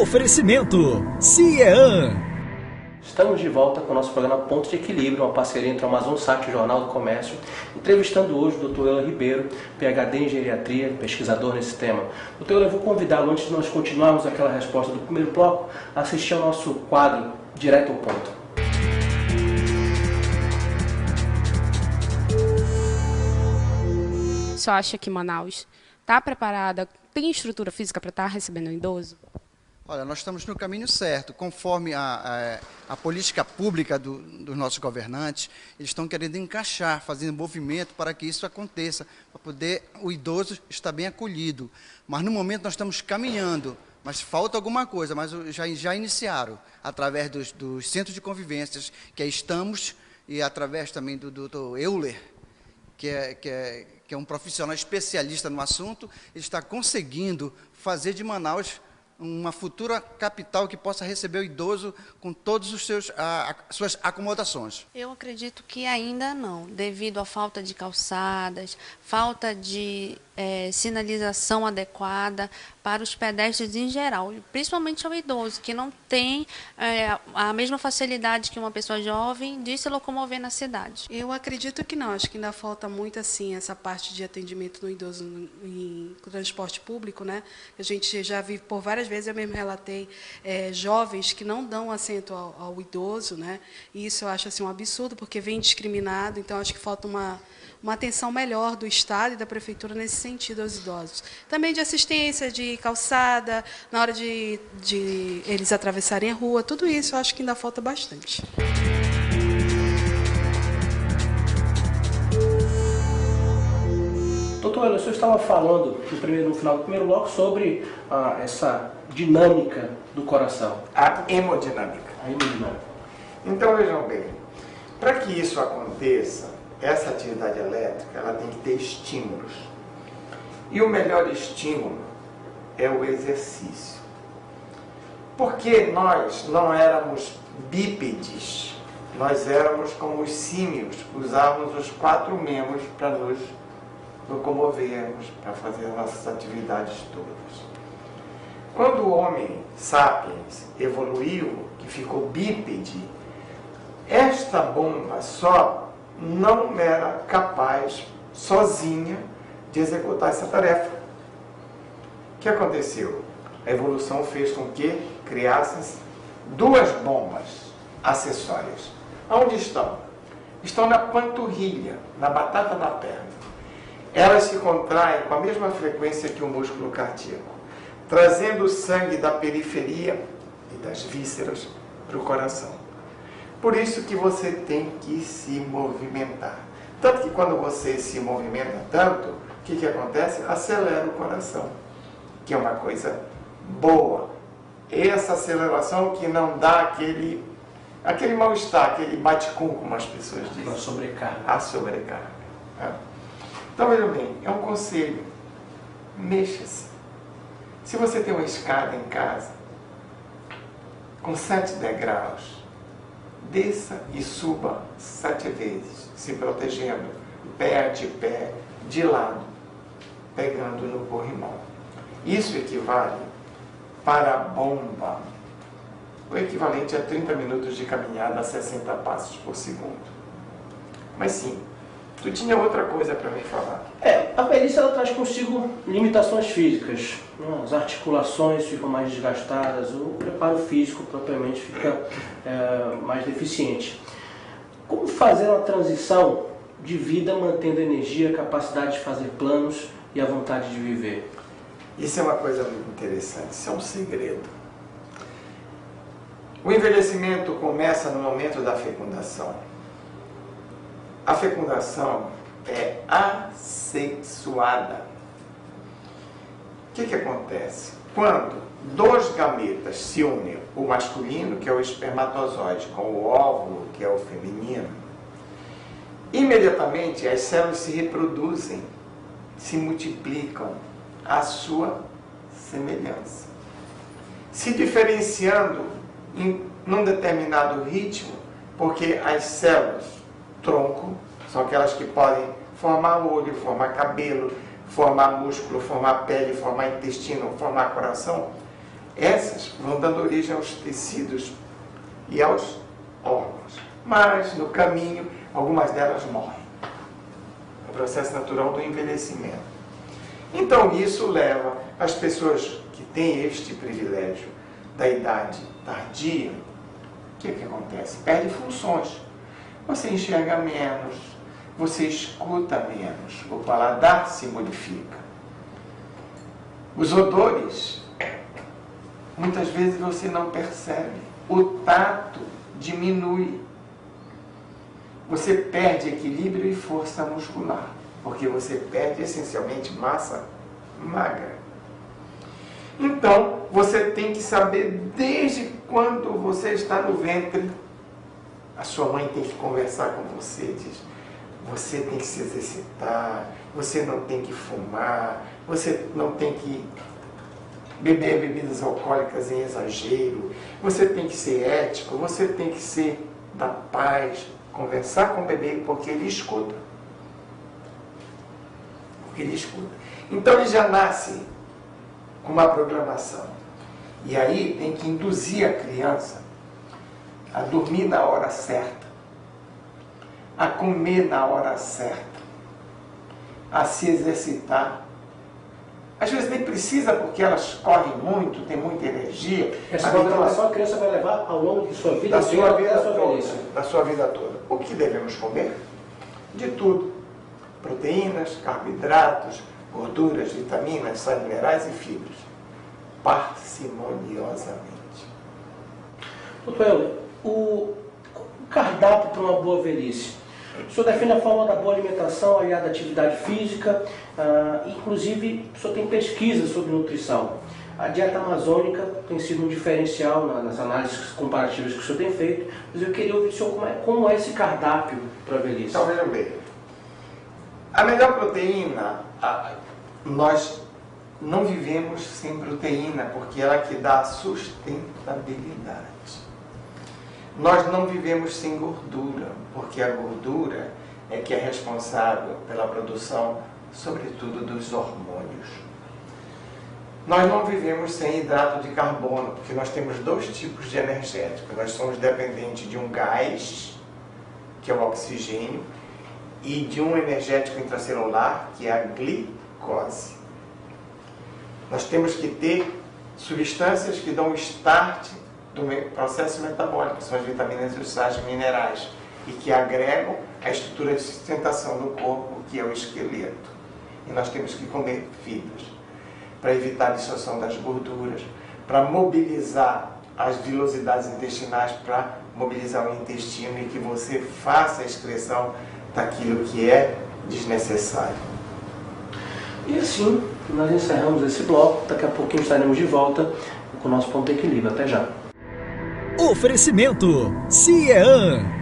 Oferecimento CIEAN. Estamos de volta com o nosso programa Ponto de Equilíbrio, uma parceria entre o Amazonsat e o Jornal do Comércio, entrevistando hoje o Dr. Euler Ribeiro, PhD em Geriatria, pesquisador nesse tema. Dr. Euler, eu vou convidá-lo, antes de nós continuarmos aquela resposta do primeiro bloco, a assistir ao nosso quadro Direto ao Ponto. O senhor acha que Manaus está preparada, tem estrutura física para estar recebendo um idoso? Olha, nós estamos no caminho certo. Conforme a política pública dos nossos governantes, eles estão querendo encaixar, fazendo movimento para que isso aconteça, para poder o idoso estar bem acolhido. Mas no momento nós estamos caminhando, mas falta alguma coisa, mas já iniciaram, através dos centros de convivências que estamos, e através também do Dr. Euler, que é um profissional especialista no assunto. Ele está conseguindo fazer de Manaus uma futura capital que possa receber o idoso com todas suas acomodações. Eu acredito que ainda não, devido à falta de calçadas, falta de sinalização adequada para os pedestres em geral, principalmente ao idoso, que não tem a mesma facilidade que uma pessoa jovem de se locomover na cidade. Eu acredito que não, acho que ainda falta muito assim essa parte de atendimento no idoso em transporte público, né? A gente já viu por várias vezes, eu mesmo relatei jovens que não dão assento ao idoso, né? E isso eu acho assim um absurdo, porque vem discriminado, então acho que falta uma atenção melhor do Estado e da Prefeitura nesse sentido aos idosos. Também de assistência, de calçada, na hora de eles atravessarem a rua, tudo isso eu acho que ainda falta bastante. Doutor Euler, o senhor estava falando no final do primeiro bloco sobre essa dinâmica do coração. A hemodinâmica. A hemodinâmica. Então, vejam bem, para que isso aconteça, essa atividade elétrica ela tem que ter estímulos. E o melhor estímulo é o exercício. Porque nós não éramos bípedes, nós éramos como os símios, usávamos os 4 membros para nos locomovermos, para fazer as nossas atividades todas. Quando o Homo sapiens evoluiu, que ficou bípede, esta bomba só não era capaz, sozinha, de executar essa tarefa. O que aconteceu? A evolução fez com que criassem 2 bombas acessórias. Onde estão? Estão na panturrilha, na batata da perna. Elas se contraem com a mesma frequência que o músculo cardíaco, trazendo o sangue da periferia e das vísceras para o coração. Por isso que você tem que se movimentar. Tanto que quando você se movimenta tanto, o que acontece? Acelera o coração, que é uma coisa boa. Essa aceleração que não dá aquele mal-estar, aquele bate-cum, como as pessoas dizem. A sobrecarga. A sobrecarga. Então, veja bem, é um conselho. Mexa-se. Se você tem uma escada em casa, com 7 degraus, desça e suba 7 vezes, se protegendo, pé ante pé, de lado, pegando no corrimão. Isso equivale para a bomba, o equivalente a 30 minutos de caminhada a 60 passos por segundo. Mas sim, tu tinha outra coisa para me falar. A velhice ela traz consigo limitações físicas, né? As articulações ficam mais desgastadas, o preparo físico propriamente fica mais deficiente. Como fazer uma transição de vida mantendo a energia, a capacidade de fazer planos e a vontade de viver? Isso é uma coisa muito interessante, isso é um segredo. O envelhecimento começa no momento da fecundação. A fecundação é assexuada. O que acontece? Quando 2 gametas se unem, o masculino, que é o espermatozoide, com o óvulo, que é o feminino, imediatamente as células se reproduzem, se multiplicam à sua semelhança, se diferenciando num determinado ritmo, porque as células tronco são aquelas que podem formar olho, formar cabelo, formar músculo, formar pele, formar intestino, formar coração. Essas vão dando origem aos tecidos e aos órgãos. Mas, no caminho, algumas delas morrem. É o processo natural do envelhecimento. Então, isso leva as pessoas que têm este privilégio da idade tardia, o que acontece? Perde funções. Você enxerga menos, você escuta menos, o paladar se modifica. Os odores, muitas vezes você não percebe. O tato diminui. Você perde equilíbrio e força muscular, porque você perde essencialmente massa magra. Então, você tem que saber desde quando você está no ventre. A sua mãe tem que conversar com você, diz: você tem que se exercitar, você não tem que fumar, você não tem que beber bebidas alcoólicas em exagero, você tem que ser ético, você tem que ser da paz, conversar com o bebê, porque ele escuta. Porque ele escuta. Então ele já nasce com uma programação. E aí tem que induzir a criança a dormir na hora certa, a comer na hora certa, a se exercitar. Às vezes nem precisa, porque elas correm muito, têm muita energia. Essa programação a criança vai levar ao longo de sua vida, da sua vida velhice. toda, da sua vida toda. O que devemos comer? De tudo. Proteínas, carboidratos, gorduras, vitaminas, sais minerais e fibras. Parcimoniosamente. Doutor Euler, o cardápio para uma boa velhice. O senhor define a forma da boa alimentação aliada à atividade física, inclusive o senhor tem pesquisa sobre nutrição. A dieta amazônica tem sido um diferencial nas análises comparativas que o senhor tem feito, mas eu queria ouvir do senhor como é esse cardápio para a velhice. Então, vejam bem. A melhor proteína, nós não vivemos sem proteína, porque ela que dá a sustentabilidade. Nós não vivemos sem gordura, porque a gordura é que é responsável pela produção, sobretudo, dos hormônios. Nós não vivemos sem hidrato de carbono, porque nós temos dois tipos de energético. Nós somos dependentes de um gás, que é o oxigênio, e de um energético intracelular, que é a glicose. Nós temos que ter substâncias que dão start do processo metabólico, que são as vitaminas e os sais minerais, e que agregam a estrutura de sustentação do corpo, que é o esqueleto. E nós temos que comer fibras, para evitar a dissolução das gorduras, para mobilizar as vilosidades intestinais, para mobilizar o intestino e que você faça a excreção daquilo que é desnecessário. E assim, nós encerramos esse bloco. Daqui a pouquinho estaremos de volta com o nosso Ponto de Equilíbrio. Até já. Oferecimento CIEAN.